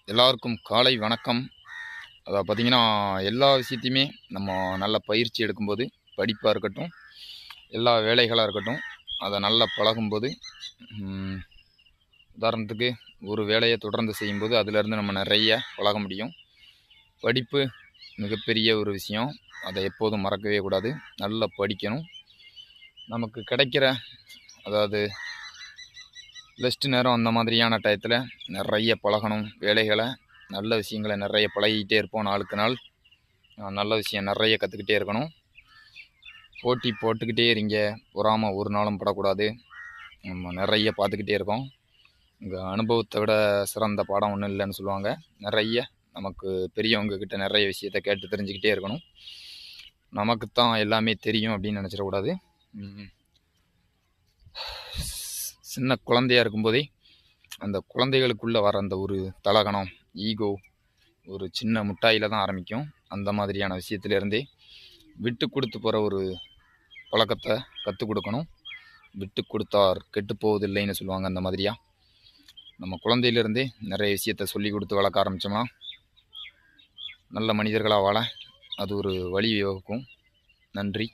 எல்லாருக்கும் காலை வணக்கம். அதை பார்த்திங்கன்னா, எல்லா விஷயத்தையுமே நம்ம நல்ல பயிற்சி எடுக்கும்போது, படிப்பாக இருக்கட்டும், எல்லா வேலைகளாக இருக்கட்டும், அதை நல்லா பழகும்போது, உதாரணத்துக்கு ஒரு வேலையை தொடர்ந்து செய்யும்போது அதிலேருந்து நம்ம நிறைய பழக முடியும். படிப்பு மிகப்பெரிய ஒரு விஷயம். அதை எப்போதும் மறக்கவே கூடாது. நல்லா படிக்கணும். நமக்கு கிடைக்கிற அதாவது ரெஸ்ட் நேரம் அந்த மாதிரியான டயத்தில் நிறைய பழகணும். வேலைகளை நல்ல விஷயங்களை நிறைய பழகிக்கிட்டே இருப்போம். நாளுக்கு நாள் நல்ல விஷயம் நிறைய கற்றுக்கிட்டே இருக்கணும். போட்டி போட்டுக்கிட்டே இருங்க. பொறாமல் ஒரு நாளும் படக்கூடாது. நம்ம நிறைய பார்த்துக்கிட்டே இருக்கோம். இங்கே அனுபவத்தை விட சிறந்த பாடம் ஒன்றும் இல்லைன்னு சொல்லுவாங்க. நிறைய நமக்கு பெரியவங்க கிட்ட நிறைய விஷயத்த கேட்டு தெரிஞ்சுக்கிட்டே இருக்கணும். நமக்குத்தான் எல்லாமே தெரியும் அப்படின்னு நினச்சிடக்கூடாது. சின்ன குழந்தையாக இருக்கும்போதே அந்த குழந்தைகளுக்குள்ளே வர அந்த ஒரு தலகணம், ஈகோ ஒரு சின்ன முட்டாயில் தான் ஆரம்பிக்கும். அந்த மாதிரியான விஷயத்துலேருந்தே விட்டு கொடுத்து போகிற ஒரு பழக்கத்தை கற்றுக் கொடுக்கணும். விட்டு கொடுத்தார் கெட்டு போவதில்லைன்னு சொல்லுவாங்க. அந்த மாதிரியாக நம்ம குழந்தையிலேருந்தே நிறைய விஷயத்த சொல்லி கொடுத்து வளர்க்க ஆரம்பித்தோம்னா நல்ல மனிதர்களாக வாழ அது ஒரு வழி வகுக்கும். நன்றி.